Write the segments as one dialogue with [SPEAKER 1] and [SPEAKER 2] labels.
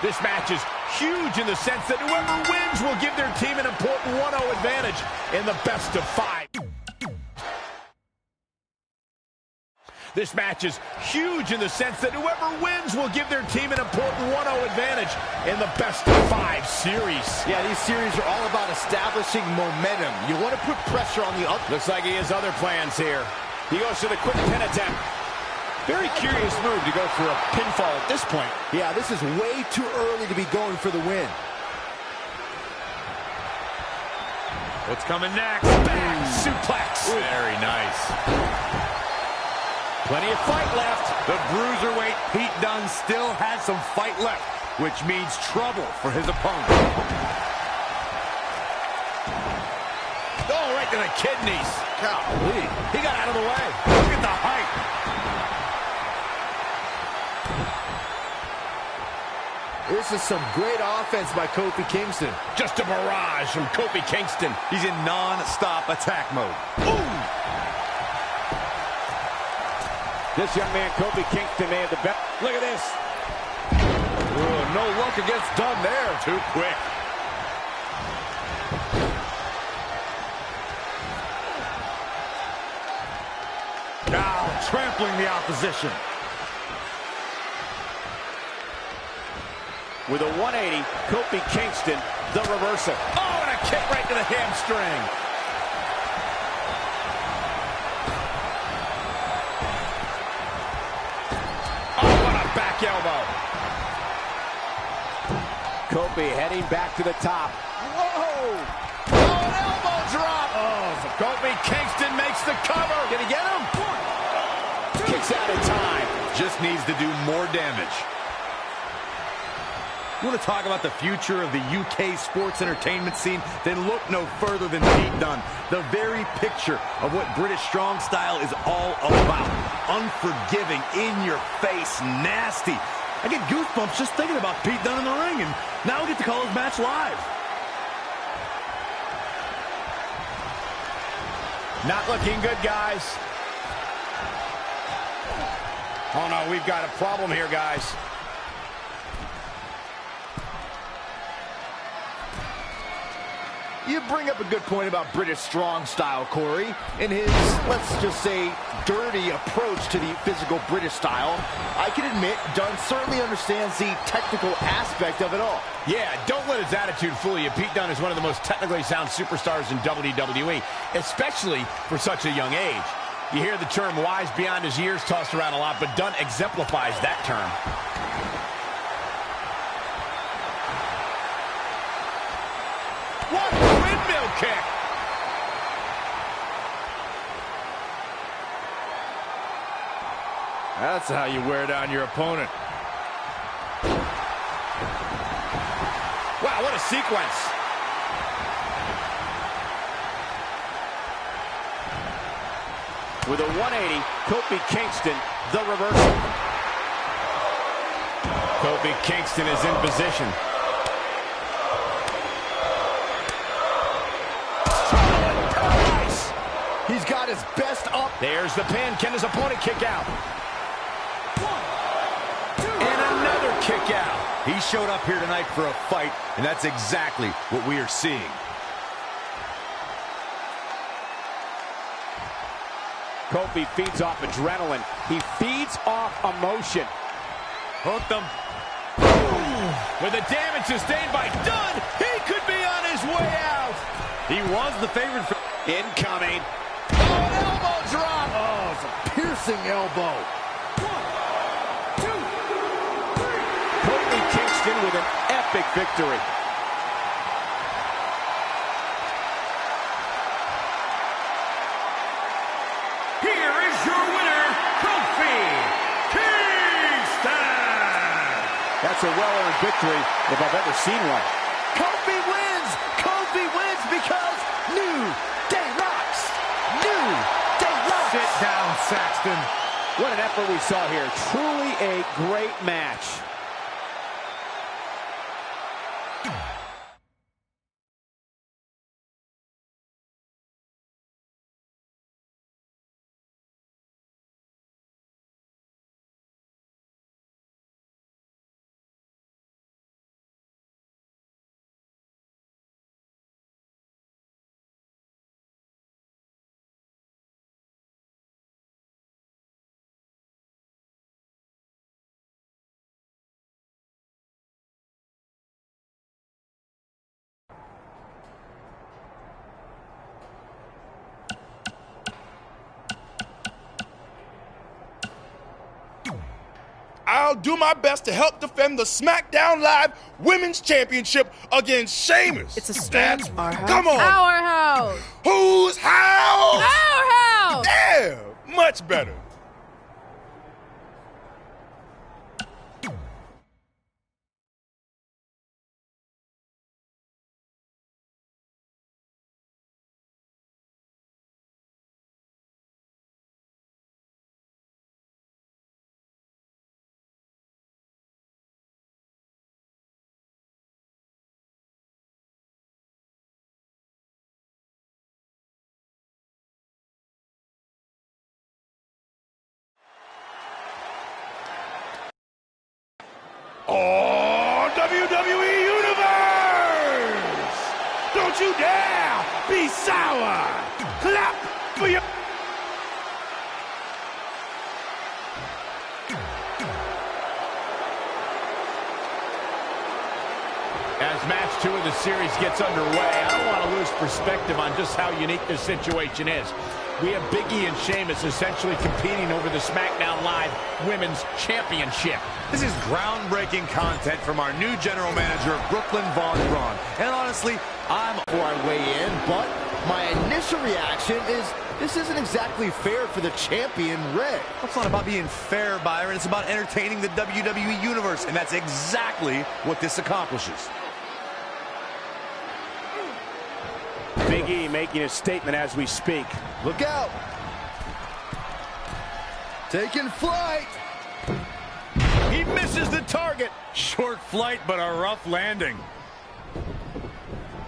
[SPEAKER 1] This match is huge in the sense that whoever wins will give their team an important 1-0 advantage in the best of 5. This match is huge in the sense that whoever wins will give their team an important 1-0 advantage in the best of 5 series.
[SPEAKER 2] Yeah, these series are all about establishing momentum. You want to put pressure on the other.
[SPEAKER 1] Looks like he has other plans here. He goes to the quick pin attempt.
[SPEAKER 3] Very curious move to go for a pinfall at this point.
[SPEAKER 2] Yeah, this is way too early to be going for the win.
[SPEAKER 1] What's coming next? Back suplex.
[SPEAKER 3] Very nice.
[SPEAKER 1] Plenty of fight left.
[SPEAKER 3] The bruiserweight Pete Dunne still has some fight left, which means trouble for his opponent.
[SPEAKER 1] Oh, right to the kidneys.
[SPEAKER 2] Golly.
[SPEAKER 1] He got out of the way.
[SPEAKER 3] Look at the height.
[SPEAKER 2] This is some great offense by Kofi Kingston.
[SPEAKER 1] Just a barrage from Kofi Kingston.
[SPEAKER 3] He's in non-stop attack mode.
[SPEAKER 1] Ooh!
[SPEAKER 4] This young man, Kofi Kingston, may have the best. Look at this.
[SPEAKER 3] Ooh, no luck against Dunne there.
[SPEAKER 1] Too quick.
[SPEAKER 3] Now trampling the opposition.
[SPEAKER 4] With a 180, Kofi Kingston, the reversal.
[SPEAKER 1] Oh, and a kick right to the hamstring. Back elbow.
[SPEAKER 4] Kofi heading back to the top.
[SPEAKER 1] Whoa! Oh, an elbow drop. Oh, Kofi Kingston makes the cover.
[SPEAKER 2] Can he get him?
[SPEAKER 4] Kicks out in time.
[SPEAKER 3] Just needs to do more damage. You want to talk about the future of the UK sports entertainment scene? Then look no further than Pete Dunne. The very picture of what British strong style is all about. Unforgiving, in your face, nasty. I get goosebumps just thinking about Pete Dunne in the ring, and now we get to call his match live.
[SPEAKER 1] Not looking good, guys. Oh, no, we've got a problem here, guys.
[SPEAKER 2] You bring up a good point about British strong style, Corey. In his, let's just say, dirty approach to the physical British style, I can admit Dunne certainly understands the technical aspect of it all.
[SPEAKER 1] Yeah, don't let his attitude fool you. Pete Dunne is one of the most technically sound superstars in WWE, especially for such a young age. You hear the term wise beyond his years tossed around a lot, but Dunne exemplifies that term. What a windmill kick!
[SPEAKER 3] That's how you wear down your opponent.
[SPEAKER 1] Wow, what a sequence.
[SPEAKER 4] With a 180, Kofi Kingston, the reversal.
[SPEAKER 1] Kofi Kingston is in position.
[SPEAKER 2] He's got his best up.
[SPEAKER 1] There's the pin. Can his opponent kick out? And another kick out.
[SPEAKER 3] He showed up here tonight for a fight, and that's exactly what we are seeing.
[SPEAKER 4] Kofi feeds off adrenaline. He feeds off emotion.
[SPEAKER 3] Hooked him.
[SPEAKER 1] With the damage sustained by Dunne, he could be on his way out.
[SPEAKER 3] He was the favorite for
[SPEAKER 4] Incoming.
[SPEAKER 1] Oh, an elbow drop.
[SPEAKER 2] Oh, it's a piercing elbow.
[SPEAKER 4] Kofi Kingston with an epic victory.
[SPEAKER 1] Here is your winner, Kofi Kingston.
[SPEAKER 4] That's a well-earned victory if I've ever seen one.
[SPEAKER 2] Kofi wins! Kofi wins because New Day rocks! New Day rocks!
[SPEAKER 3] Sit down, Saxton.
[SPEAKER 4] What an effort we saw here. Truly a great match.
[SPEAKER 5] I'll do my best to help defend the SmackDown Live Women's Championship against Sheamus.
[SPEAKER 6] It's a strange
[SPEAKER 5] Come on.
[SPEAKER 6] Our house.
[SPEAKER 5] Whose house?
[SPEAKER 6] Our house.
[SPEAKER 5] Yeah, much better.
[SPEAKER 7] Oh, WWE Universe! Don't you dare be sour! Clap for your...
[SPEAKER 1] As match 2 of the series gets underway, I don't want to lose perspective on just how unique this situation is. We have Big E and Sheamus essentially competing over the SmackDown Live Women's Championship.
[SPEAKER 3] This is groundbreaking content from our new general manager, Brooklyn Von Braun. And honestly,
[SPEAKER 2] Before I weigh in, but my initial reaction is this isn't exactly fair for the champion, Red.
[SPEAKER 3] It's not about being fair, Byron. It's about entertaining the WWE Universe, and that's exactly what this accomplishes.
[SPEAKER 4] Big E making a statement as we speak.
[SPEAKER 2] Look out. Taking flight.
[SPEAKER 3] He misses the target. Short flight, but a rough landing.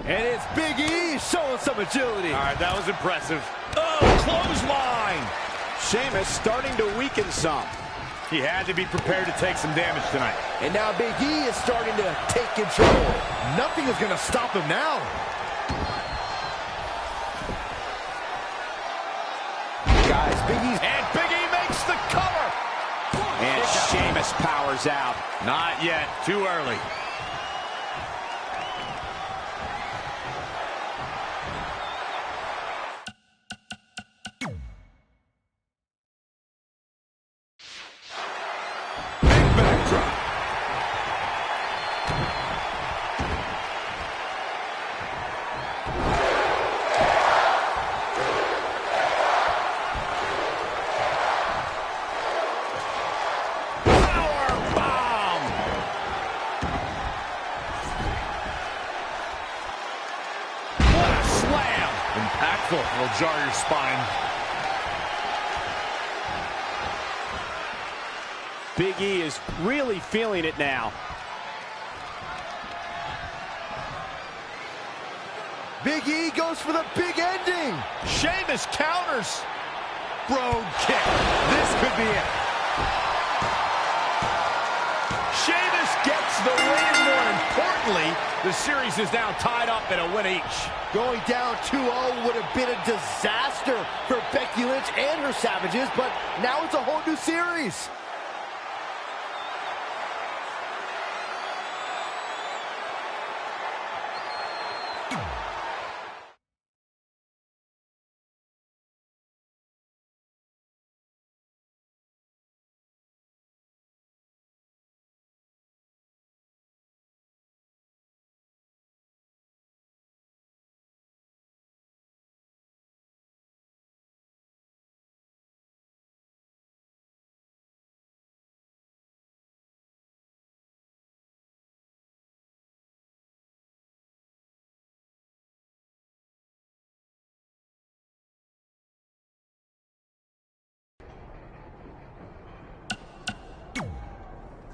[SPEAKER 2] And it's Big E showing some agility.
[SPEAKER 3] All right, that was impressive. Oh, clothesline.
[SPEAKER 4] Sheamus starting to weaken some.
[SPEAKER 3] He had to be prepared to take some damage tonight.
[SPEAKER 2] And now Big E is starting to take control. Nothing is going to stop him now. Guys, Big E's...
[SPEAKER 1] And Big E makes the cover.
[SPEAKER 4] And Sheamus powers out.
[SPEAKER 3] Not yet. Too early. Big backdrop. Impactful. It'll jar your spine.
[SPEAKER 4] Big E is really feeling it now.
[SPEAKER 2] Big E goes for the big ending.
[SPEAKER 1] Sheamus counters.
[SPEAKER 3] Brogue kick. This could be it.
[SPEAKER 1] Sheamus gets the win. More importantly, the series is now tied up at a win each.
[SPEAKER 2] Going down 2-0 would have been a disaster for Becky Lynch and her Savages, but now it's a whole new series.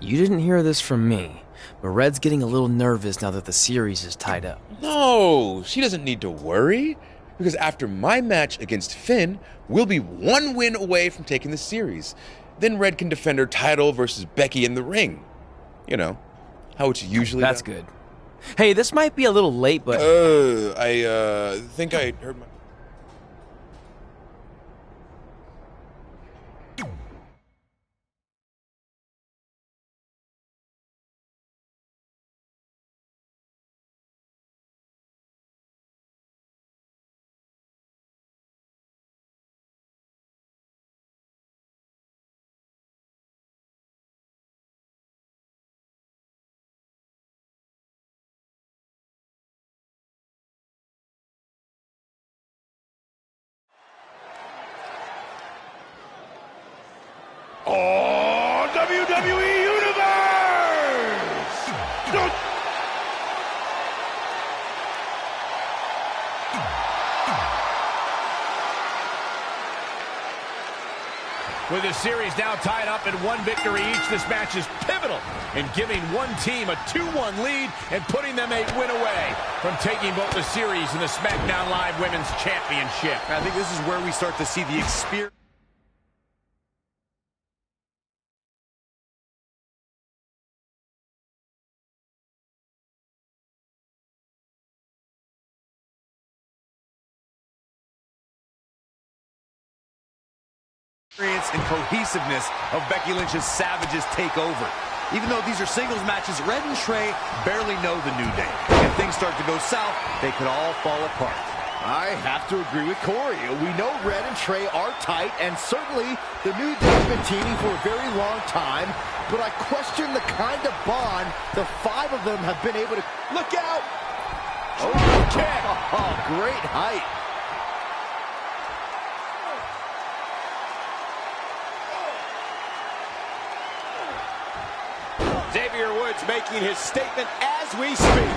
[SPEAKER 8] You didn't hear this from me, but Red's getting a little nervous now that the series is tied up.
[SPEAKER 9] No, she doesn't need to worry, because after my match against Finn, we'll be one win away from taking the series. Then Red can defend her title versus Becky in the ring. You know, how it's usually
[SPEAKER 8] That's
[SPEAKER 9] done.
[SPEAKER 8] good. Hey, this might be a little late, but...
[SPEAKER 9] I think I heard my...
[SPEAKER 7] Oh, WWE Universe! Don't...
[SPEAKER 1] With the series now tied up in one victory each, this match is pivotal in giving one team a 2-1 lead and putting them a win away from taking both the series and the SmackDown Live Women's Championship.
[SPEAKER 3] I think this is where we start to see the experience. And cohesiveness of Becky Lynch's Savages take over. Even though these are singles matches, Red and Trey barely know the New Day. If things start to go south, they could all fall apart.
[SPEAKER 2] I have to agree with Corey. We know Red and Trey are tight, and certainly the New Day's been teaming for a very long time, but I question the kind of bond the five of them have been able to... Look out! Oh, kick! Oh, great height.
[SPEAKER 4] Xavier Woods making his statement as we speak.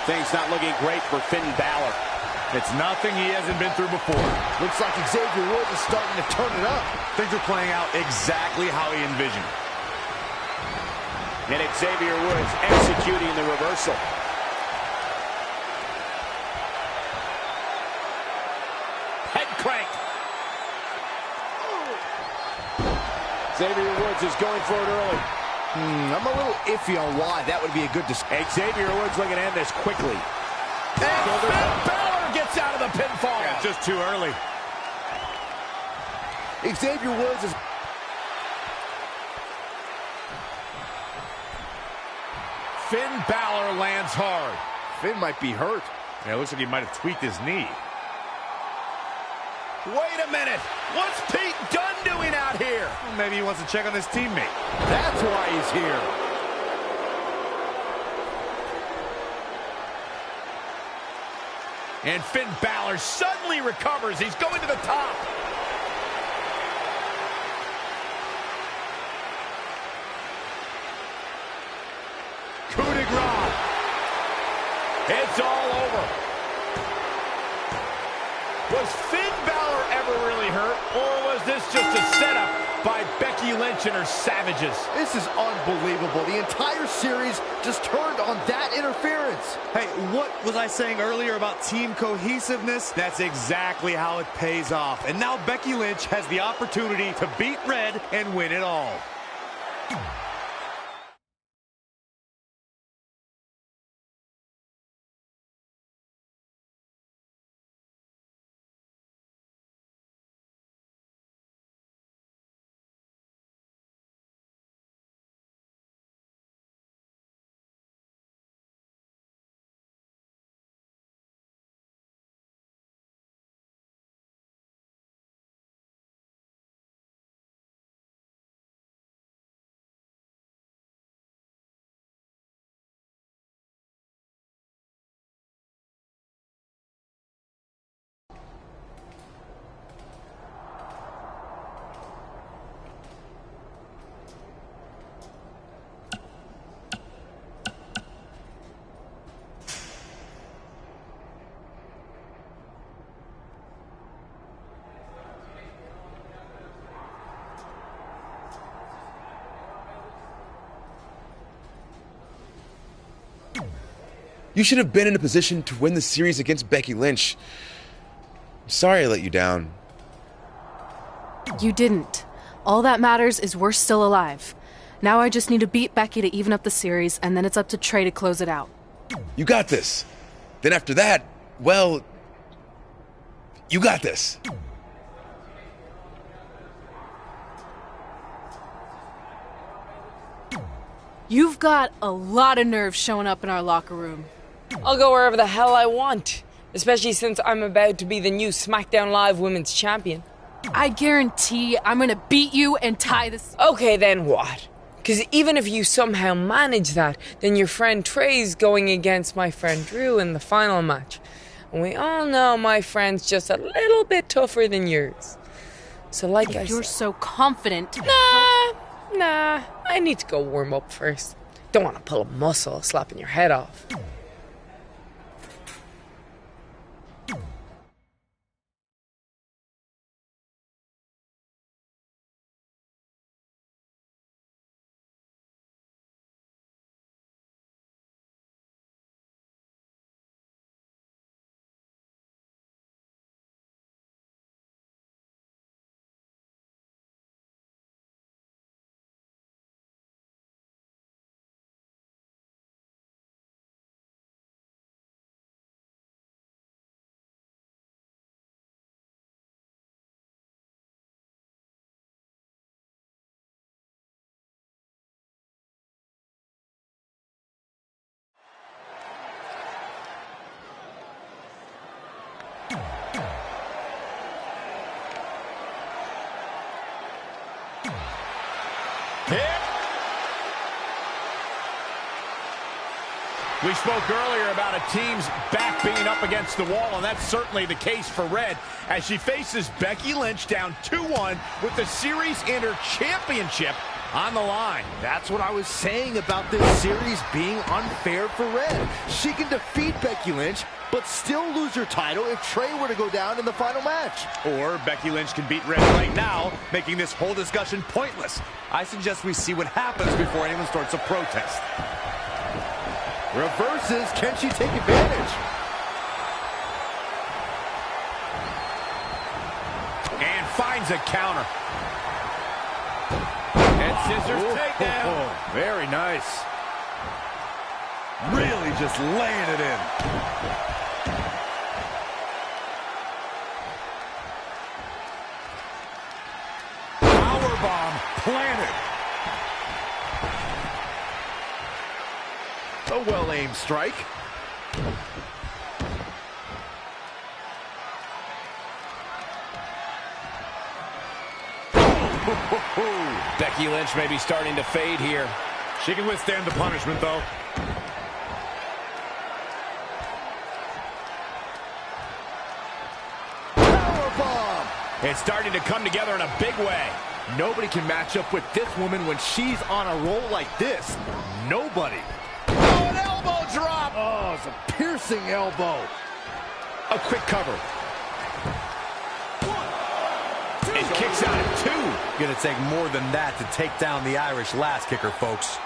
[SPEAKER 4] Things not looking great for Finn Balor.
[SPEAKER 3] It's nothing he hasn't been through before.
[SPEAKER 2] Looks like Xavier Woods is starting to turn it up.
[SPEAKER 3] Things are playing out exactly how he envisioned.
[SPEAKER 4] And it's Xavier Woods executing the reversal. Head crank. Xavier Woods is going for it early.
[SPEAKER 2] I'm a little iffy on why that would be a good decision.
[SPEAKER 4] Xavier Woods looking to end this quickly.
[SPEAKER 1] And Finn Balor gets out of the pinfall.
[SPEAKER 3] Yeah, just too early.
[SPEAKER 2] Xavier Woods is...
[SPEAKER 1] Finn Balor lands hard.
[SPEAKER 2] Finn might be hurt.
[SPEAKER 3] Yeah, it looks like he might have tweaked his knee.
[SPEAKER 1] Wait a minute. What's Pete Dunne doing out here?
[SPEAKER 3] Well, maybe he wants to check on his teammate.
[SPEAKER 2] That's why he's here.
[SPEAKER 1] And Finn Balor suddenly recovers. He's going to the top. Coup de grace. It's all over. Was Finn Balor ever really hurt, or was this just a setup by Becky Lynch and her Savages?
[SPEAKER 2] This is unbelievable. The entire series just turned on that interference.
[SPEAKER 3] Hey, what was I saying earlier about team cohesiveness? That's exactly how it pays off. And now Becky Lynch has the opportunity to beat Red and win it all.
[SPEAKER 9] You should have been in a position to win the series against Becky Lynch. I'm sorry I let you down.
[SPEAKER 6] You didn't. All that matters is we're still alive. Now I just need to beat Becky to even up the series, and then it's up to Trey to close it out.
[SPEAKER 9] You got this. Then after that, well, you got this.
[SPEAKER 6] You've got a lot of nerve showing up in our locker room.
[SPEAKER 10] I'll go wherever the hell I want, especially since I'm about to be the new SmackDown Live Women's Champion.
[SPEAKER 6] I guarantee I'm gonna beat you and tie this.
[SPEAKER 10] Okay, then what? Because even if you somehow manage that, then your friend Trey's going against my friend Drew in the final match. And we all know my friend's just a little bit tougher than yours. So like I said...
[SPEAKER 6] You're so confident.
[SPEAKER 10] Nah, Nah, I need to go warm up first. Don't want to pull a muscle slapping your head off.
[SPEAKER 1] We spoke earlier about a team's back being up against the wall, and that's certainly the case for Red as she faces Becky Lynch down 2-1 with the series and her championship on the line.
[SPEAKER 2] That's what I was saying about this series being unfair for Red. She can defeat Becky Lynch, but still lose her title if Trey were to go down in the final match.
[SPEAKER 3] Or Becky Lynch can beat Red right now, making this whole discussion pointless. I suggest we see what happens before anyone starts a protest.
[SPEAKER 2] Reverses, can she take advantage?
[SPEAKER 1] And finds a counter. And scissors takedown.
[SPEAKER 3] Very nice. Really just laying it in. Powerbomb planted.
[SPEAKER 2] A well-aimed strike.
[SPEAKER 1] Becky Lynch may be starting to fade here.
[SPEAKER 3] She can withstand the punishment, though.
[SPEAKER 2] Powerbomb!
[SPEAKER 1] It's starting to come together in a big way.
[SPEAKER 2] Nobody can match up with this woman when she's on a roll like this. Nobody.
[SPEAKER 1] Oh, an elbow drop!
[SPEAKER 2] Oh, it's a piercing elbow.
[SPEAKER 1] A quick cover. And kicks out at 2.
[SPEAKER 3] Gonna take more than that to take down the Irish lass kicker, folks.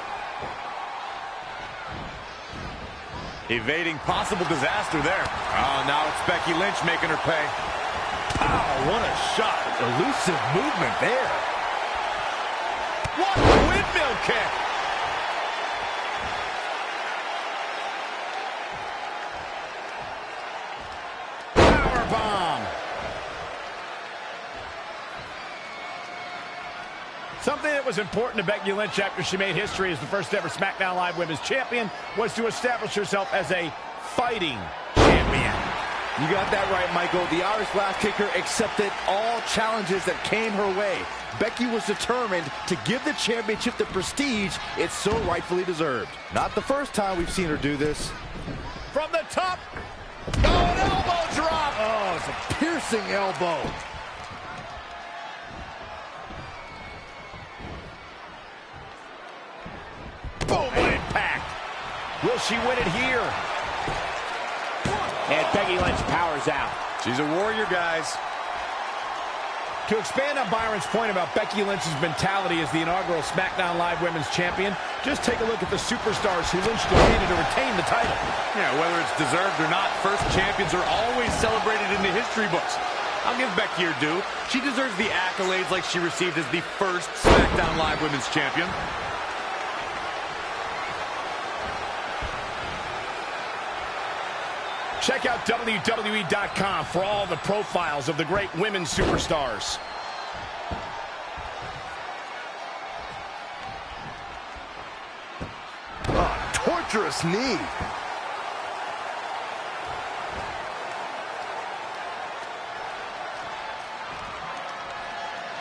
[SPEAKER 3] Evading possible disaster there. Oh, now it's Becky Lynch making her pay.
[SPEAKER 2] Oh, what a shot. Elusive movement there.
[SPEAKER 1] What a windmill kick! Powerbomb! Something that was important to Becky Lynch after she made history as the first ever SmackDown Live Women's Champion was to establish herself as a fighting champion.
[SPEAKER 2] You got that right, Michael. The Irish lass kicker accepted all challenges that came her way. Becky was determined to give the championship the prestige it so rightfully deserved. Not the first time we've seen her do this.
[SPEAKER 1] From the top. Oh, an elbow drop.
[SPEAKER 2] Oh, it's a piercing elbow.
[SPEAKER 1] Boom, what impact. Will she win it here? And Becky Lynch powers out.
[SPEAKER 3] She's a warrior, guys.
[SPEAKER 1] To expand on Byron's point about Becky Lynch's mentality as the inaugural SmackDown Live Women's Champion, just take a look at the superstars who Lynch defeated to retain the title.
[SPEAKER 3] Yeah, whether it's deserved or not, first champions are always celebrated in the history books. I'll give Becky her due. She deserves the accolades like she received as the first SmackDown Live Women's Champion.
[SPEAKER 1] Check out WWE.com for all the profiles of the great women's superstars.
[SPEAKER 2] Oh, torturous knee.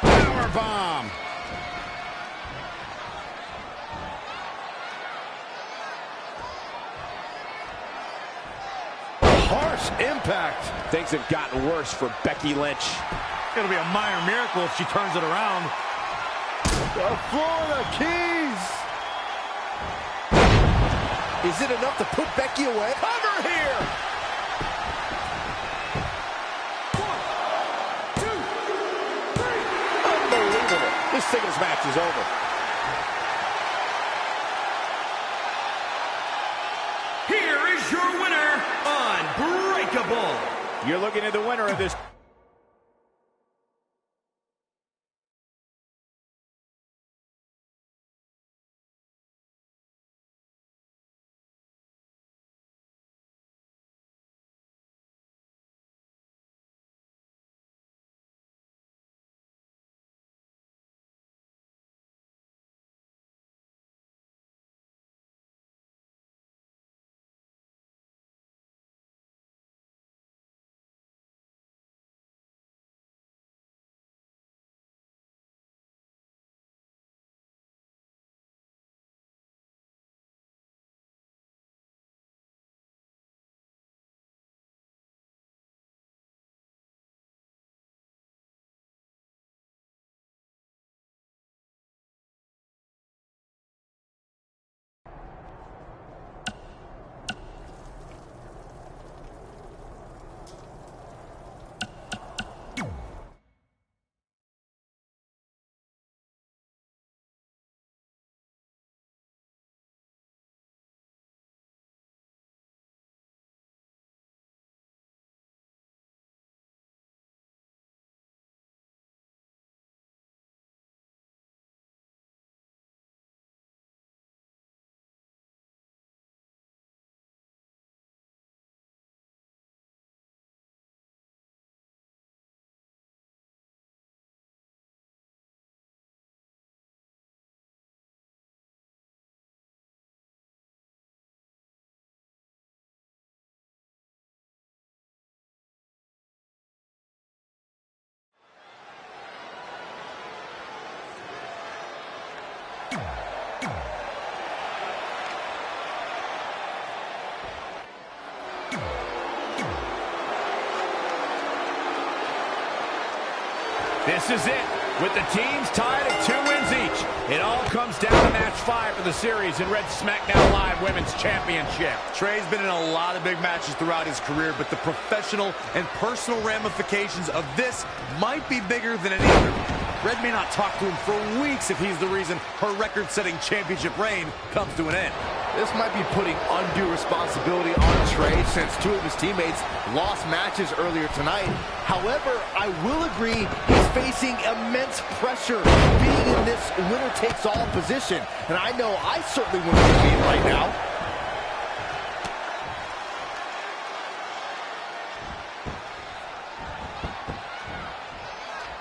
[SPEAKER 1] Powerbomb.
[SPEAKER 2] Harsh impact.
[SPEAKER 4] Things have gotten worse for Becky Lynch.
[SPEAKER 3] It'll be a minor miracle if she turns it around.
[SPEAKER 2] The Florida Keys. Is it enough to put Becky away? Cover here.
[SPEAKER 4] 1, 2, 3. Unbelievable. This singles match is over.
[SPEAKER 7] Here is your winner, Unbreakable.
[SPEAKER 4] You're looking at the winner of this.
[SPEAKER 1] This is it, with the teams tied at 2 wins each. It all comes down to match 5 for the series in Red SmackDown Live Women's Championship.
[SPEAKER 3] Trey's been in a lot of big matches throughout his career, but the professional and personal ramifications of this might be bigger than any other. Red may not talk to him for weeks if he's the reason her record-setting championship reign comes to an end.
[SPEAKER 2] This might be putting undue responsibility on Trey since 2 of his teammates lost matches earlier tonight. However, I will agree he's facing immense pressure being in this winner-takes-all position. And I know I certainly wouldn't be in right now.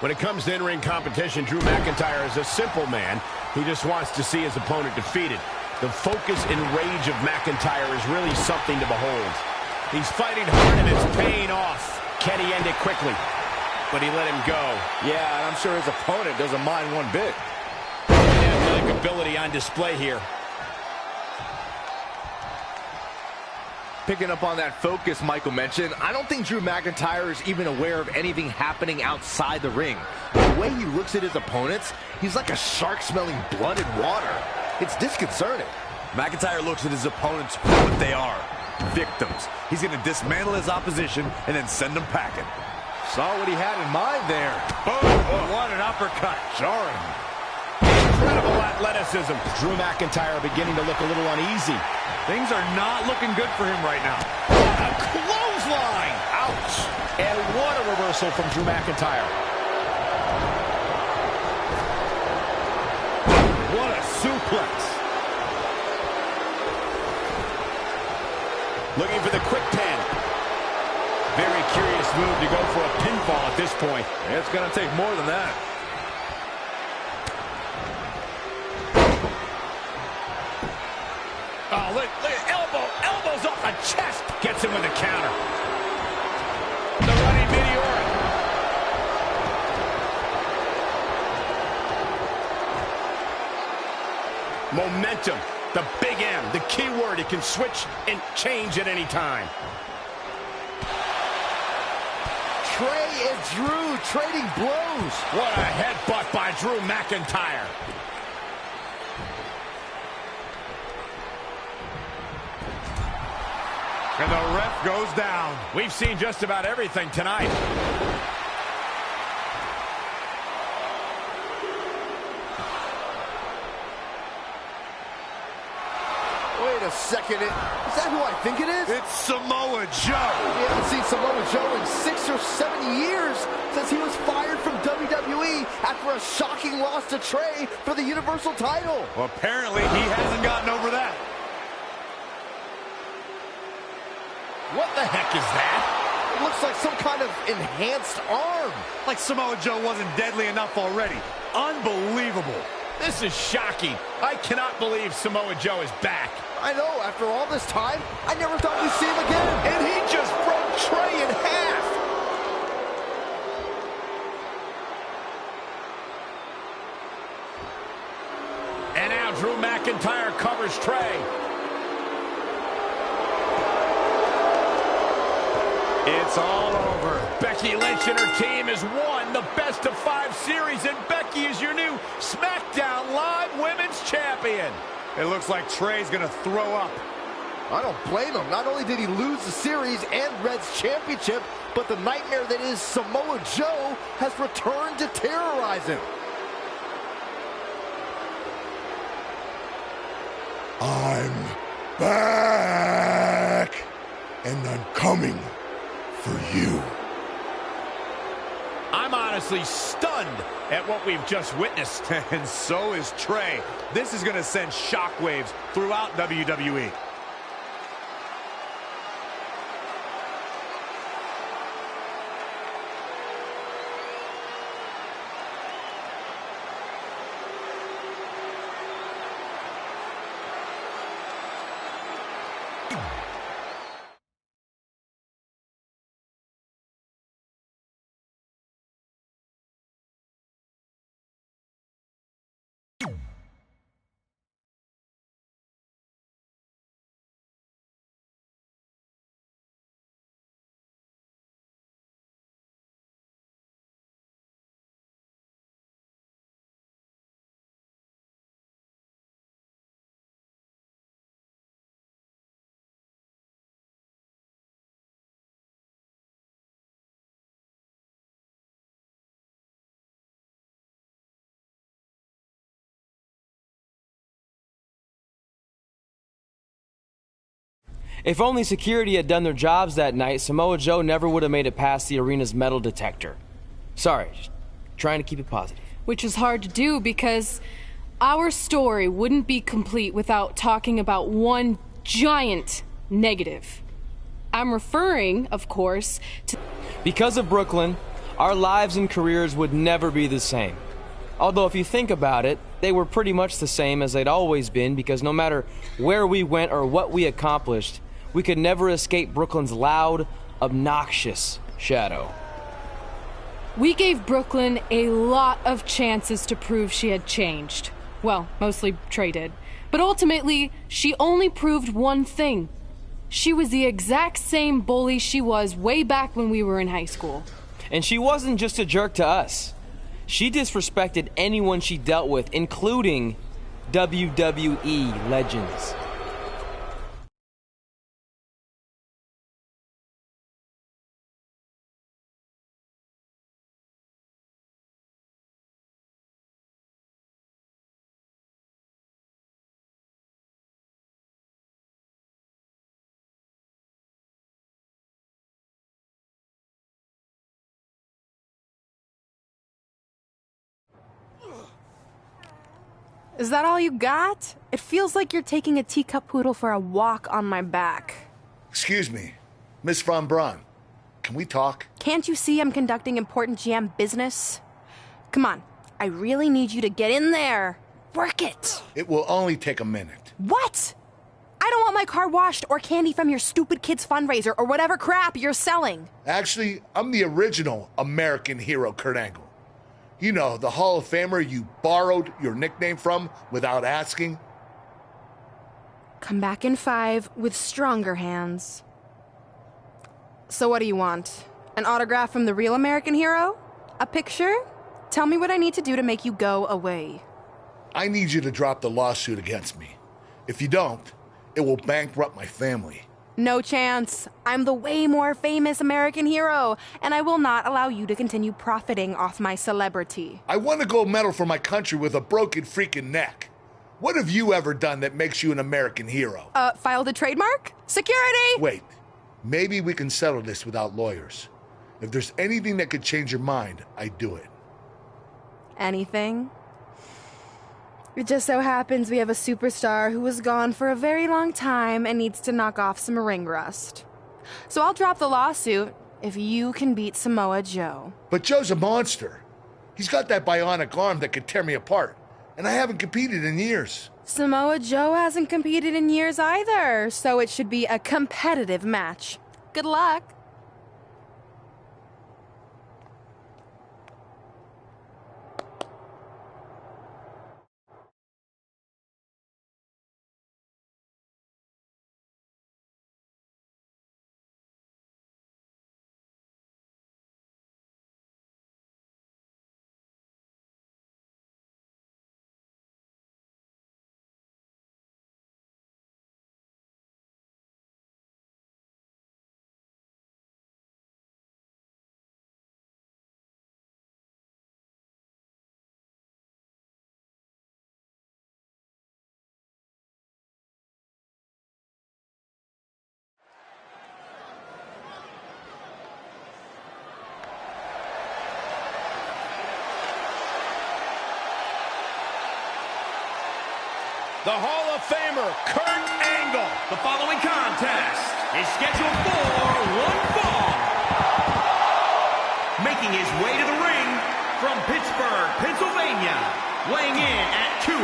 [SPEAKER 1] When it comes to in-ring competition, Drew McIntyre is a simple man who just wants to see his opponent defeated. The focus and rage of McIntyre is really something to behold. He's fighting hard and it's paying off. Can he end it quickly? But he let him go.
[SPEAKER 2] Yeah, and I'm sure his opponent doesn't mind one bit.
[SPEAKER 1] Athletic ability on display here.
[SPEAKER 2] Picking up on that focus Michael mentioned, I don't think Drew McIntyre is even aware of anything happening outside the ring. The way he looks at his opponents, he's like a shark smelling blood and water. It's disconcerting.
[SPEAKER 3] McIntyre looks at his opponents for what they are, victims. He's going to dismantle his opposition and then send them packing.
[SPEAKER 2] Saw what he had in mind there.
[SPEAKER 3] Boom! Oh, what an uppercut. Jarring.
[SPEAKER 1] Incredible athleticism.
[SPEAKER 11] Drew McIntyre beginning to look a little uneasy.
[SPEAKER 3] Things are not looking good for him right now.
[SPEAKER 11] What a clothesline! Ouch! And what a reversal from Drew McIntyre.
[SPEAKER 3] What a suplex.
[SPEAKER 1] Looking for the quick pin. Very curious move to go for a pinfall at this point.
[SPEAKER 3] It's going to take more than that.
[SPEAKER 1] Oh, look, elbows off the chest. Gets him with a counter. The running Meteora. Momentum, the big M, the key word. It can switch and change at any time.
[SPEAKER 2] Trey and Drew trading blows.
[SPEAKER 1] What a headbutt by Drew McIntyre.
[SPEAKER 3] And the ref goes down.
[SPEAKER 1] We've seen just about everything tonight.
[SPEAKER 2] Wait a second. Is that who I think it is?
[SPEAKER 3] It's Samoa Joe.
[SPEAKER 2] We haven't seen Samoa Joe in 6 or 7 years since he was fired from WWE after a shocking loss to Trey for the Universal title.
[SPEAKER 3] Well, apparently he hasn't gotten over that.
[SPEAKER 1] What the heck is that?
[SPEAKER 2] It looks like some kind of enhanced arm.
[SPEAKER 3] Like Samoa Joe wasn't deadly enough already. Unbelievable.
[SPEAKER 1] This is shocking. I cannot believe Samoa Joe is back.
[SPEAKER 2] I know, after all this time, I never thought we'd see him again.
[SPEAKER 1] And he just broke Trey in half. And now Drew McIntyre covers Trey.
[SPEAKER 3] It's all over.
[SPEAKER 1] Becky Lynch and her team has won the Best of 5 series, and Becky is your new SmackDown Live Women's Champion.
[SPEAKER 3] It looks like Trey's gonna throw up.
[SPEAKER 2] I don't blame him. Not only did he lose the series and Red's championship, but the nightmare that is Samoa Joe has returned to terrorize him.
[SPEAKER 5] I'm back, and I'm coming for you.
[SPEAKER 1] I'm honestly stunned at what we've just witnessed.
[SPEAKER 3] And so is Trey. This is gonna send shockwaves throughout WWE.
[SPEAKER 8] If only security had done their jobs that night, Samoa Joe never would have made it past the arena's metal detector. Sorry, just trying to keep it positive.
[SPEAKER 6] Which is hard to do because our story wouldn't be complete without talking about one giant negative. I'm referring, of course, to...
[SPEAKER 8] Because of Brooklyn, our lives and careers would never be the same. Although if you think about it, they were pretty much the same as they'd always been, because no matter where we went or what we accomplished, we could never escape Brooklyn's loud, obnoxious shadow.
[SPEAKER 6] We gave Brooklyn a lot of chances to prove she had changed. Well, mostly Trey did. But ultimately, she only proved one thing. She was the exact same bully she was way back when we were in high school.
[SPEAKER 8] And she wasn't just a jerk to us. She disrespected anyone she dealt with, including WWE legends.
[SPEAKER 12] Is that all you got? It feels like you're taking a teacup poodle for a walk on my back.
[SPEAKER 5] Excuse me, Miss Von Braun. Can we talk?
[SPEAKER 12] Can't you see I'm conducting important GM business? Come on, I really need you to get in there. Work it.
[SPEAKER 5] It will only take a minute.
[SPEAKER 12] What? I don't want my car washed or candy from your stupid kids fundraiser or whatever crap you're selling.
[SPEAKER 5] Actually, I'm the original American hero, Kurt Angle. You know, the Hall of Famer you borrowed your nickname from without asking.
[SPEAKER 12] Come back in 5 with stronger hands. So what do you want? An autograph from the real American hero? A picture? Tell me what I need to do to make you go away.
[SPEAKER 5] I need you to drop the lawsuit against me. If you don't, it will bankrupt my family.
[SPEAKER 12] No chance. I'm the way more famous American hero, and I will not allow you to continue profiting off my celebrity.
[SPEAKER 5] I won a gold medal for my country with a broken freaking neck. What have you ever done that makes you an American hero?
[SPEAKER 12] Filed a trademark? Security!
[SPEAKER 5] Wait, maybe we can settle this without lawyers. If there's anything that could change your mind, I'd do it.
[SPEAKER 12] Anything? It just so happens we have a superstar who was gone for a very long time and needs to knock off some ring rust. So I'll drop the lawsuit if you can beat Samoa Joe.
[SPEAKER 5] But Joe's a monster. He's got that bionic arm that could tear me apart, and I haven't competed in years.
[SPEAKER 12] Samoa Joe hasn't competed in years either, so it should be a competitive match. Good luck.
[SPEAKER 7] The Hall of Famer, Kurt Angle. The following contest is scheduled for one fall. Making his way to the ring from Pittsburgh, Pennsylvania, weighing in at 200.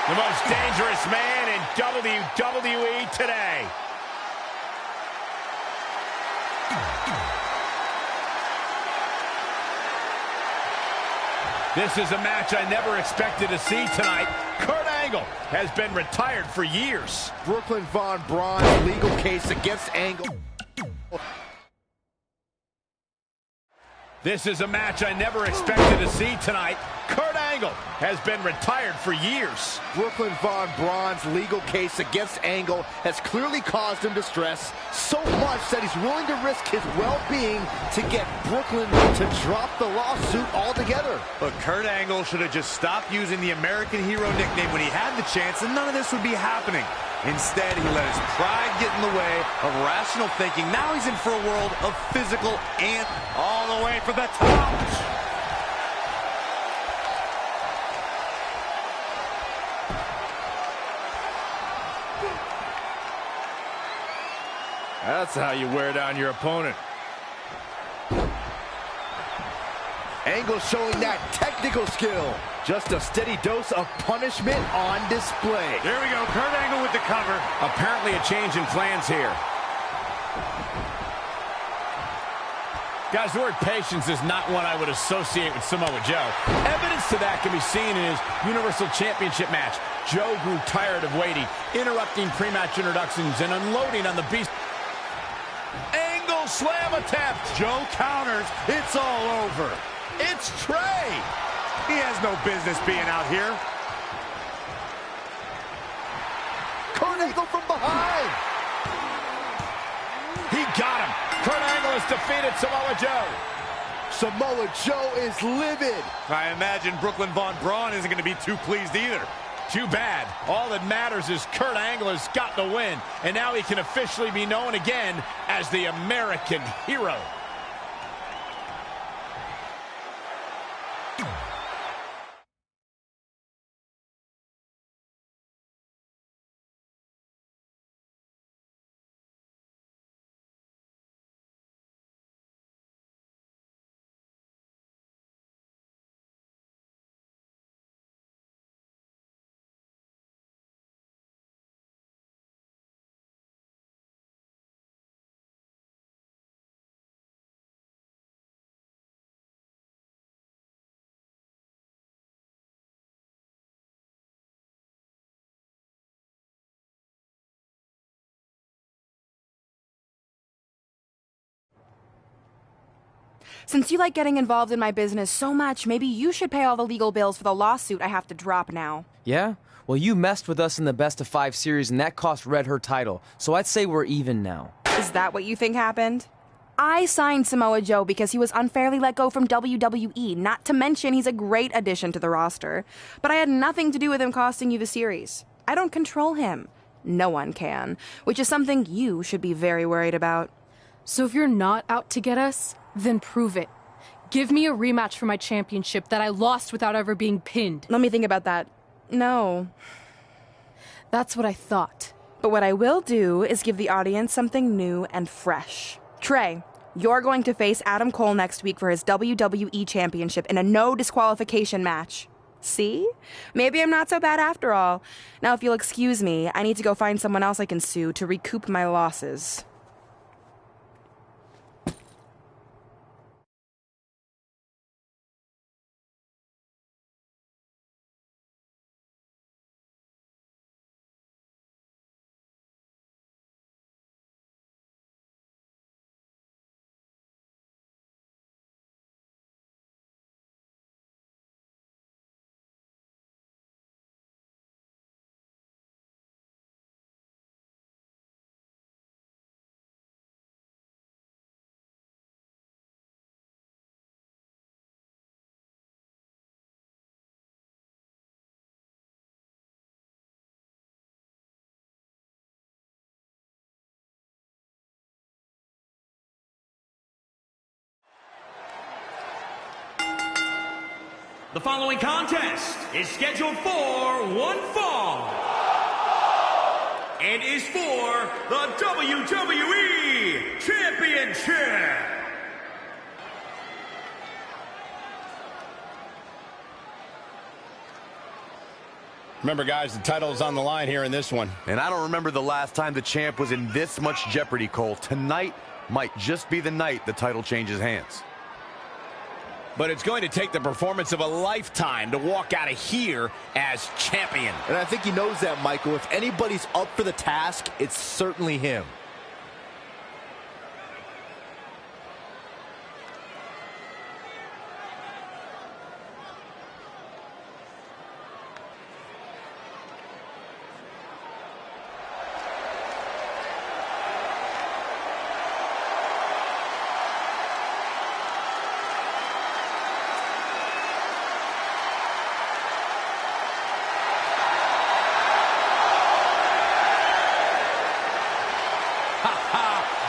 [SPEAKER 1] The most dangerous man in WWE today. This is a match I never expected to see tonight. Kurt Angle has been retired for years.
[SPEAKER 2] Brooklyn Von Braun's legal case against Angle.
[SPEAKER 1] This is a match I never expected to see tonight. Kurt Angle has been retired for years.
[SPEAKER 2] Brooklyn Von Braun's legal case against Angle has clearly caused him distress, so much that he's willing to risk his well-being to get Brooklyn to drop the lawsuit altogether.
[SPEAKER 3] But Kurt Angle should have just stopped using the American Hero nickname when he had the chance, and none of this would be happening. Instead, he let his pride get in the way of rational thinking. Now he's in for a world of physical and all the way for the top.
[SPEAKER 11] That's how you wear down your opponent.
[SPEAKER 2] Angle showing that technical skill. Just a steady dose of punishment on display.
[SPEAKER 3] There we go, Kurt Angle with the cover.
[SPEAKER 1] Apparently a change in plans here. Guys, the word patience is not one I would associate with Samoa Joe. Evidence to that can be seen in his Universal Championship match. Joe grew tired of waiting, interrupting pre-match introductions and unloading on the Beast. Angle slam attempt.
[SPEAKER 3] Joe counters. It's all over.
[SPEAKER 1] It's Trey.
[SPEAKER 3] He has no business being out here.
[SPEAKER 2] Kurt Angle from behind.
[SPEAKER 1] He got him. Kurt Angle has defeated Samoa Joe.
[SPEAKER 2] Samoa Joe is livid.
[SPEAKER 3] I imagine Brooklyn Von Braun isn't going to be too pleased either.
[SPEAKER 1] Too bad. All that matters is Kurt Angle has got the win, and now he can officially be known again as the American Hero.
[SPEAKER 12] Since you like getting involved in my business so much, maybe you should pay all the legal bills for the lawsuit I have to drop now.
[SPEAKER 8] Yeah? Well, you messed with us in the Best of 5 series, and that cost Red her title. So I'd say we're even now.
[SPEAKER 12] Is that what you think happened? I signed Samoa Joe because he was unfairly let go from WWE, not to mention he's a great addition to the roster. But I had nothing to do with him costing you the series. I don't control him. No one can, which is something you should be very worried about.
[SPEAKER 6] So if you're not out to get us, then prove it. Give me a rematch for my championship that I lost without ever being pinned.
[SPEAKER 12] Let me think about that. No.
[SPEAKER 6] That's what I thought.
[SPEAKER 12] But what I will do is give the audience something new and fresh. Trey, you're going to face Adam Cole next week for his WWE Championship in a no disqualification match. See? Maybe I'm not so bad after all. Now, if you'll excuse me, I need to go find someone else I can sue to recoup my losses.
[SPEAKER 7] The following contest is scheduled for one fall and is for the WWE Championship.
[SPEAKER 1] Remember, guys, the title is on the line here in this one.
[SPEAKER 3] And I don't remember the last time the champ was in this much jeopardy, Cole. Tonight might just be the night the title changes hands.
[SPEAKER 1] But it's going to take the performance of a lifetime to walk out of here as champion.
[SPEAKER 2] And I think he knows that, Michael. If anybody's up for the task, it's certainly him.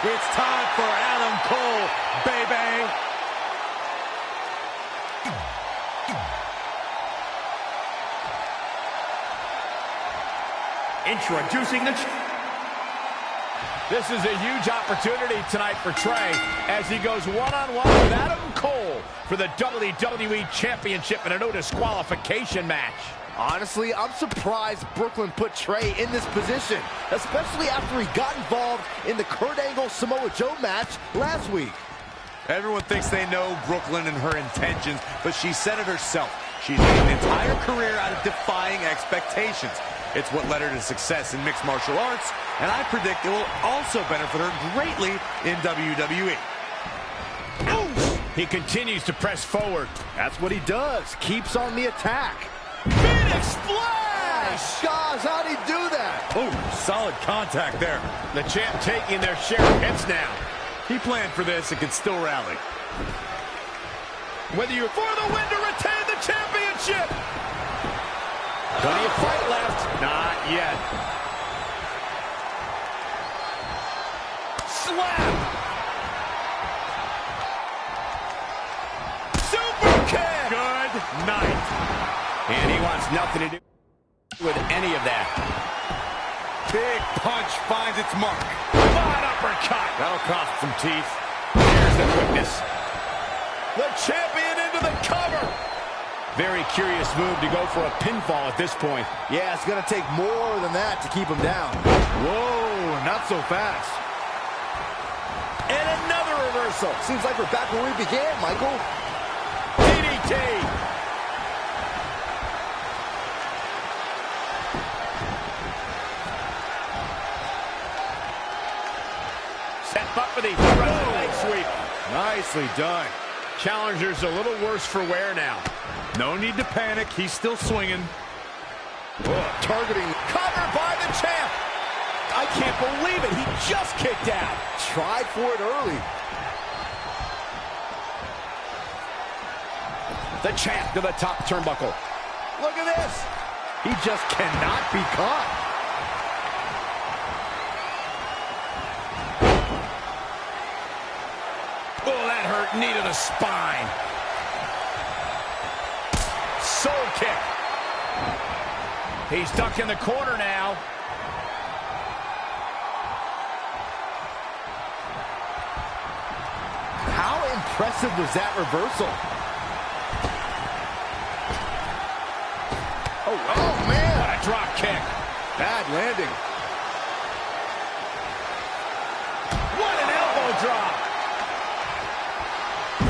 [SPEAKER 3] It's time for Adam Cole, baby.
[SPEAKER 7] Introducing the...
[SPEAKER 1] This is a huge opportunity tonight for Trey as he goes one-on-one with Adam Cole for the WWE Championship in a no disqualification match.
[SPEAKER 2] Honestly, I'm surprised Brooklyn put Trey in this position, especially after he got involved in the Kurt Angle Samoa Joe match last week.
[SPEAKER 3] Everyone thinks they know Brooklyn and her intentions, but she said it herself. She's made an entire career out of defying expectations. It's what led her to success in mixed martial arts, and I predict it will also benefit her greatly in WWE.
[SPEAKER 1] Ooh, he continues to press forward.
[SPEAKER 2] That's what he does, keeps on the attack.
[SPEAKER 1] Phoenix Splash!
[SPEAKER 2] Gosh, how'd he do that?
[SPEAKER 3] Oh, solid contact there.
[SPEAKER 1] The champ taking their share of hits now.
[SPEAKER 3] He planned for this and can still rally.
[SPEAKER 1] Whether you're for the win to retain the championship. Plenty of fight left. Not yet. Slap! Super kick! Good night. And he wants nothing to do with any of that.
[SPEAKER 3] Big punch finds its mark.
[SPEAKER 1] Fine uppercut.
[SPEAKER 3] That'll cost some teeth.
[SPEAKER 1] Here's the quickness. The champion into the cover. Very curious move to go for a pinfall at this point.
[SPEAKER 2] Yeah, it's going to take more than that to keep him down.
[SPEAKER 3] Whoa, not so fast.
[SPEAKER 2] And another reversal. Seems like we're back where we began, Michael.
[SPEAKER 1] DDT. Set up for the leg sweep.
[SPEAKER 3] Nicely done.
[SPEAKER 1] Challenger's a little worse for wear now.
[SPEAKER 3] No need to panic. He's still swinging.
[SPEAKER 2] Targeting.
[SPEAKER 4] Covered by the champ. I can't believe it. He just kicked out.
[SPEAKER 2] Tried for it early.
[SPEAKER 4] The champ to the top turnbuckle.
[SPEAKER 2] Look at this. He just cannot be caught.
[SPEAKER 1] Oh, that hurt. Knee to the spine. Soul kick. He's ducked in the corner now.
[SPEAKER 2] How impressive was that reversal?
[SPEAKER 1] Oh, man. What a drop kick.
[SPEAKER 2] Bad landing.
[SPEAKER 1] What an elbow drop.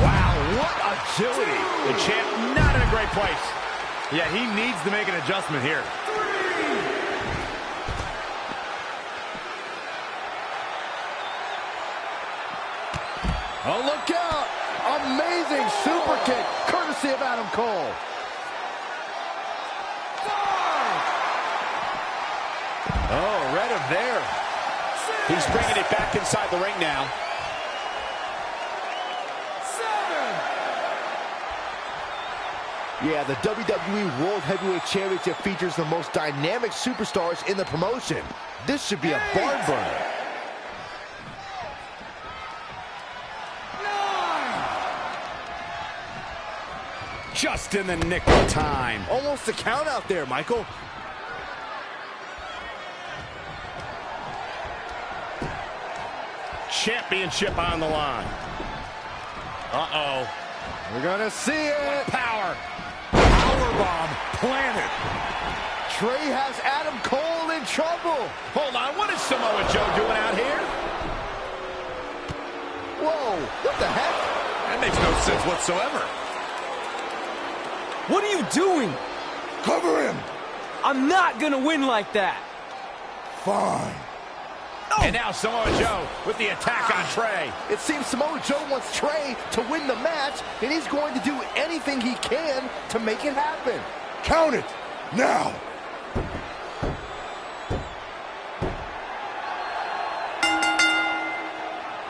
[SPEAKER 2] Wow, what agility.
[SPEAKER 1] The champ not in a great place.
[SPEAKER 3] Yeah, he needs to make an adjustment here.
[SPEAKER 2] Oh, look out. Amazing super kick, courtesy of Adam Cole.
[SPEAKER 4] Oh, read him there. He's bringing it back inside the ring now.
[SPEAKER 2] Yeah, the WWE World Heavyweight Championship features the most dynamic superstars in the promotion. This should be a barn burner.
[SPEAKER 4] Just in the nick of time.
[SPEAKER 2] Almost a count out there, Michael.
[SPEAKER 1] Championship on the line. Uh-oh.
[SPEAKER 2] We're gonna see it.
[SPEAKER 1] Power.
[SPEAKER 2] Powerbomb planted. Trey has Adam Cole in trouble.
[SPEAKER 1] Hold on, what is Samoa Joe doing out here?
[SPEAKER 2] Whoa, what the heck?
[SPEAKER 3] That makes no sense whatsoever.
[SPEAKER 8] What are you doing?
[SPEAKER 5] Cover him.
[SPEAKER 8] I'm not gonna win like that.
[SPEAKER 5] Fine.
[SPEAKER 1] And now Samoa Joe with the attack on Trey.
[SPEAKER 2] It seems Samoa Joe wants Trey to win the match, and he's going to do anything he can to make it happen.
[SPEAKER 5] Count it. Now.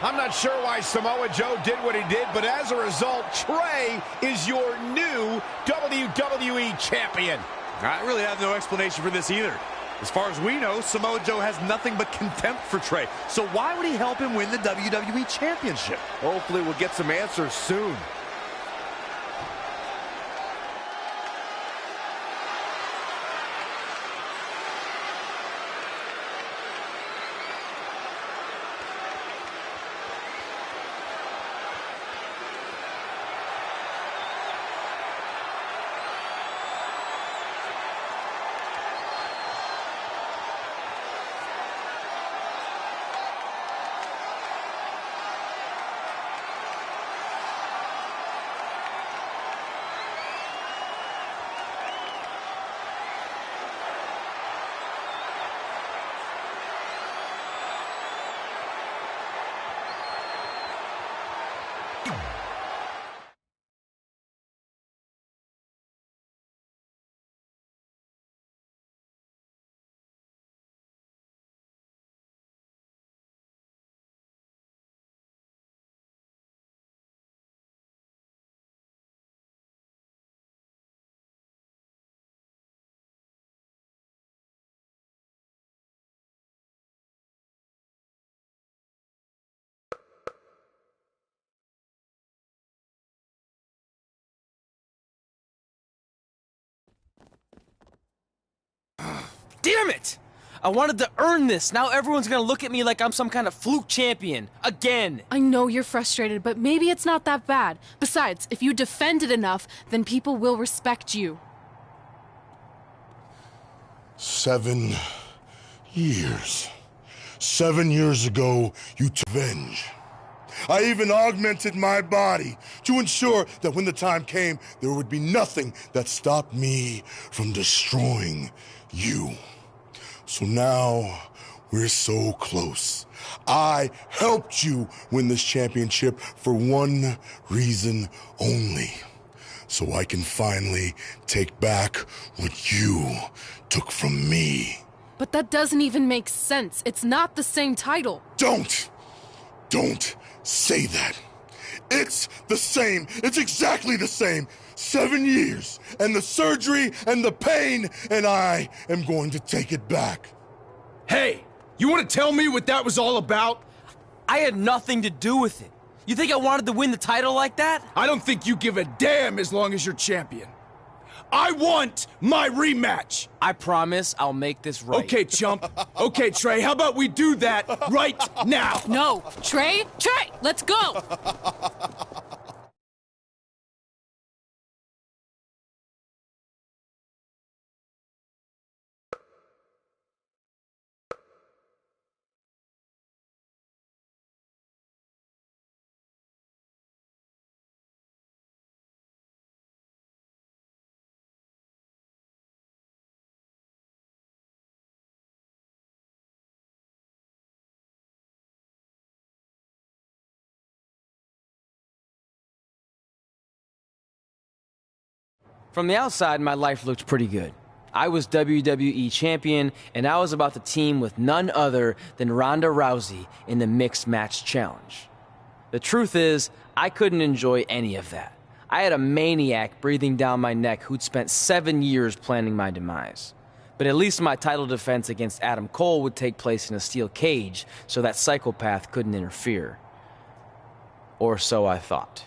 [SPEAKER 1] I'm not sure why Samoa Joe did what he did, but as a result, Trey is your new WWE Champion.
[SPEAKER 3] I really have no explanation for this either. As far as we know, Samoa Joe has nothing but contempt for Trey. So why would he help him win the WWE Championship?
[SPEAKER 2] Hopefully we'll get some answers soon.
[SPEAKER 8] Damn it! I wanted to earn this. Now everyone's gonna look at me like I'm some kind of fluke champion. Again.
[SPEAKER 6] I know you're frustrated, but maybe it's not that bad. Besides, if you defend it enough, then people will respect you.
[SPEAKER 5] 7 years. 7 years ago, you took revenge. I even augmented my body to ensure that when the time came, there would be nothing that stopped me from destroying you. So now, We're so close. I helped you win this championship for one reason only. So I can finally take back what you took from me.
[SPEAKER 6] But that doesn't even make sense. It's not the same title.
[SPEAKER 5] Don't say that. It's the same. It's exactly the same. 7 years, and the surgery, and the pain, and I am going to take it back.
[SPEAKER 13] Hey, you want to tell me what that was all about?
[SPEAKER 8] I had nothing to do with it. You think I wanted to win the title like that?
[SPEAKER 13] I don't think you give a damn as long as you're champion. I want my rematch!
[SPEAKER 8] I promise I'll make this right.
[SPEAKER 13] Okay, chump. Okay, Trey, how about we do that right now?
[SPEAKER 6] No, Trey, let's go!
[SPEAKER 8] From the outside, my life looked pretty good. I was WWE champion, and I was about to team with none other than Ronda Rousey in the Mixed Match Challenge. The truth is, I couldn't enjoy any of that. I had a maniac breathing down my neck who'd spent 7 years planning my demise. But at least my title defense against Adam Cole would take place in a steel cage, so that psychopath couldn't interfere. Or so I thought.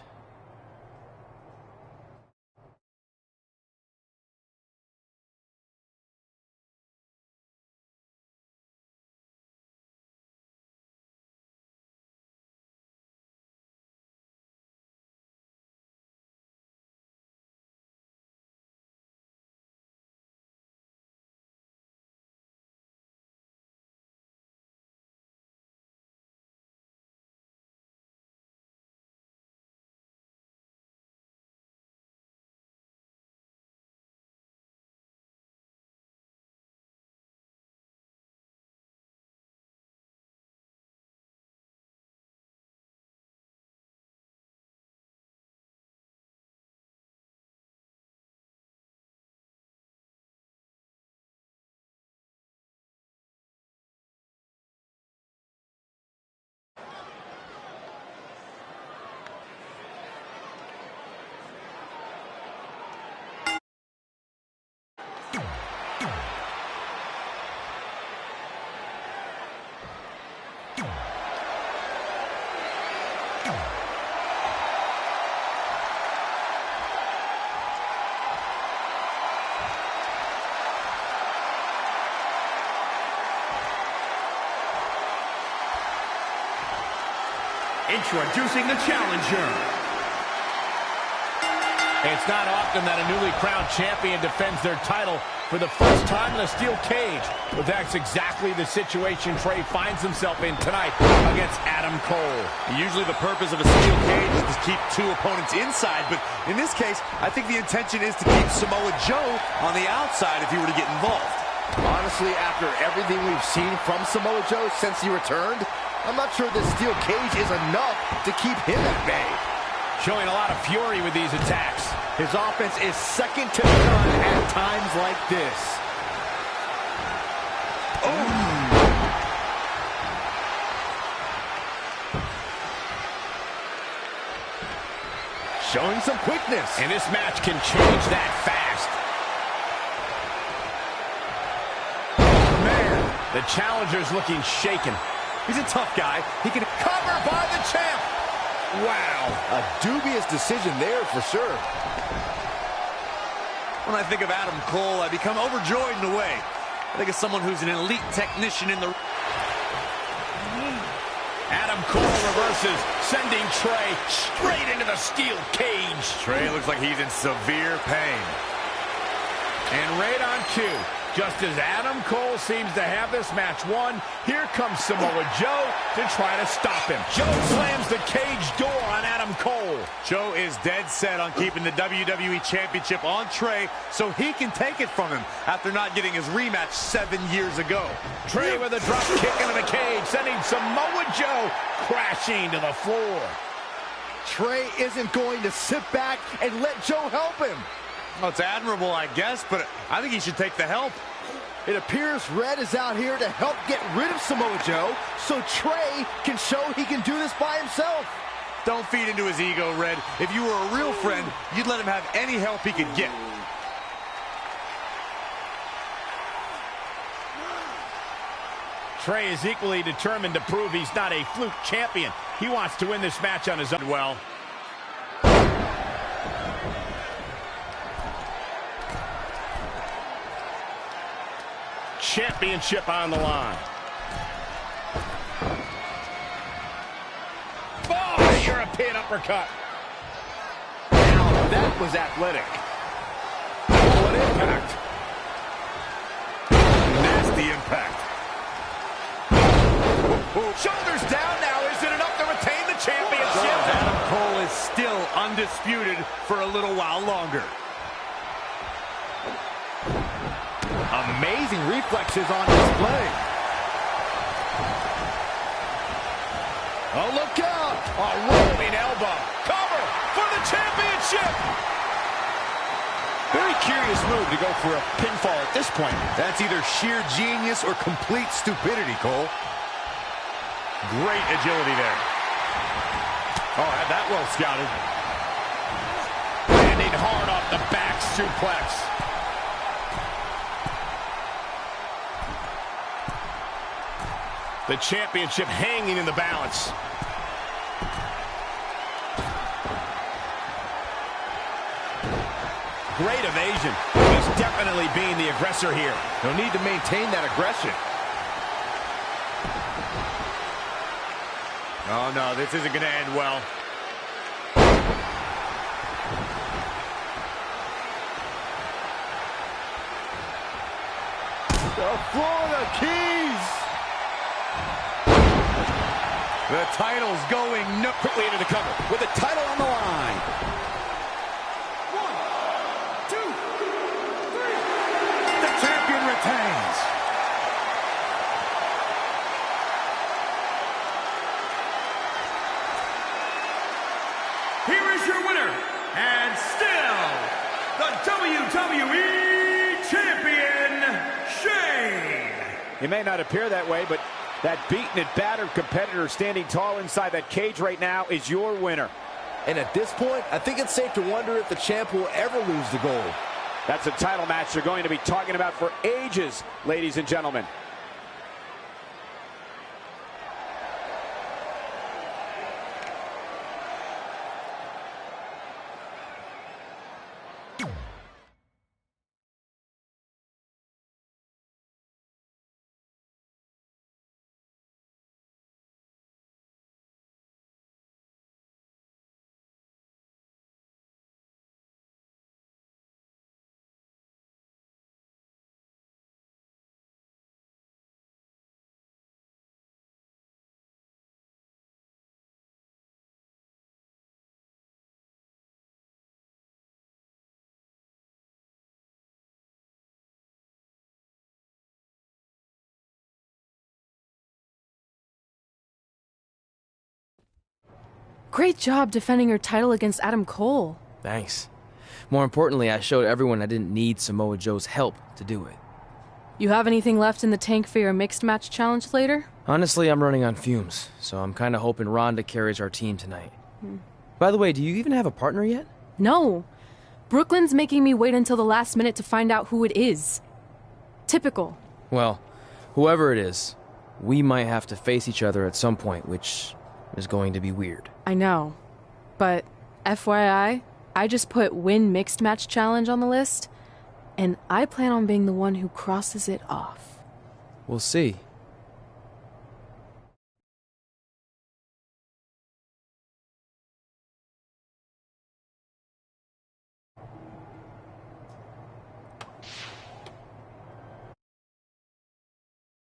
[SPEAKER 7] Introducing the challenger.
[SPEAKER 1] It's not often that a newly crowned champion defends their title for the first time in a steel cage, but that's exactly the situation Trey finds himself in tonight against Adam Cole.
[SPEAKER 3] Usually the purpose of a steel cage is to keep two opponents inside, but in this case, I think the intention is to keep Samoa Joe on the outside if he were to get involved.
[SPEAKER 2] Honestly, after everything we've seen from Samoa Joe since he returned, I'm not sure this steel cage is enough to keep him at bay.
[SPEAKER 1] Showing a lot of fury with these attacks.
[SPEAKER 2] His offense is second to none at times like this. Oh! Showing some quickness.
[SPEAKER 1] And this match can change that fast. Oh, man. The challenger's looking shaken.
[SPEAKER 3] He's a tough guy. He can
[SPEAKER 2] cover by the champ.
[SPEAKER 3] Wow.
[SPEAKER 2] A dubious decision there for sure.
[SPEAKER 3] When I think of Adam Cole, I become overjoyed in a way. I think of someone who's an elite technician in the...
[SPEAKER 1] Adam Cole reverses, sending Trey straight into the steel cage.
[SPEAKER 3] Trey looks like he's in severe pain.
[SPEAKER 1] And right on cue, just as Adam Cole seems to have this match won, here comes Samoa Joe to try to stop him. Joe slams the cage door on Adam Cole.
[SPEAKER 3] Joe is dead set on keeping the WWE Championship on Trey so he can take it from him after not getting his rematch 7 years ago.
[SPEAKER 1] Trey with a drop kick into the cage, sending Samoa Joe crashing to the floor.
[SPEAKER 2] Trey isn't going to sit back and let Joe help him.
[SPEAKER 3] Well, it's admirable, I guess, but I think he should take the help.
[SPEAKER 2] It appears Red is out here to help get rid of Samoa Joe so Trey can show he can do this by himself.
[SPEAKER 3] Don't feed into his ego, Red. If you were a real friend, you'd let him have any help he could get.
[SPEAKER 1] Trey is equally determined to prove he's not a fluke champion. He wants to win this match on his own. Well, championship on the line. Oh, European uppercut.
[SPEAKER 2] Now that was athletic.
[SPEAKER 3] What impact. Nasty impact.
[SPEAKER 1] Shoulders down now. Is it enough to retain the championship?
[SPEAKER 3] Adam Cole is still undisputed for a little while longer.
[SPEAKER 2] Amazing reflexes on display. Oh, look out!
[SPEAKER 1] A rolling elbow. Cover for the championship.
[SPEAKER 4] Very curious move to go for a pinfall at this point.
[SPEAKER 3] That's either sheer genius or complete stupidity, Cole. Great agility there.
[SPEAKER 1] Oh, had that well scouted. Landing hard off the back suplex. The championship hanging in the balance. Great evasion. He's definitely being the aggressor here.
[SPEAKER 2] No need to maintain that aggression.
[SPEAKER 3] Oh, no, this isn't going to end well.
[SPEAKER 2] The Florida Keys.
[SPEAKER 3] The title's going
[SPEAKER 4] quickly into the cover with the title on the line.
[SPEAKER 13] 1, 2, 3.
[SPEAKER 3] The champion retains.
[SPEAKER 7] Here is your winner, and still the WWE Champion, Shane.
[SPEAKER 4] It may not appear that way, but that beaten and battered competitor standing tall inside that cage right now is your winner.
[SPEAKER 2] And at this point, I think it's safe to wonder if the champ will ever lose the gold.
[SPEAKER 4] That's a title match they're going to be talking about for ages, ladies and gentlemen.
[SPEAKER 6] Great job defending your title against Adam Cole.
[SPEAKER 8] Thanks. More importantly, I showed everyone I didn't need Samoa Joe's help to do it.
[SPEAKER 6] You have anything left in the tank for your mixed match challenge later?
[SPEAKER 8] Honestly, I'm running on fumes, so I'm kind of hoping Ronda carries our team tonight. By the way, do you even have a partner yet?
[SPEAKER 6] No. Brooklyn's making me wait until the last minute to find out who it is. Typical.
[SPEAKER 8] Well, whoever it is, we might have to face each other at some point, which is going to be weird.
[SPEAKER 6] I know. But FYI, I just put win mixed match challenge on the list, and I plan on being the one who crosses it off.
[SPEAKER 8] We'll see.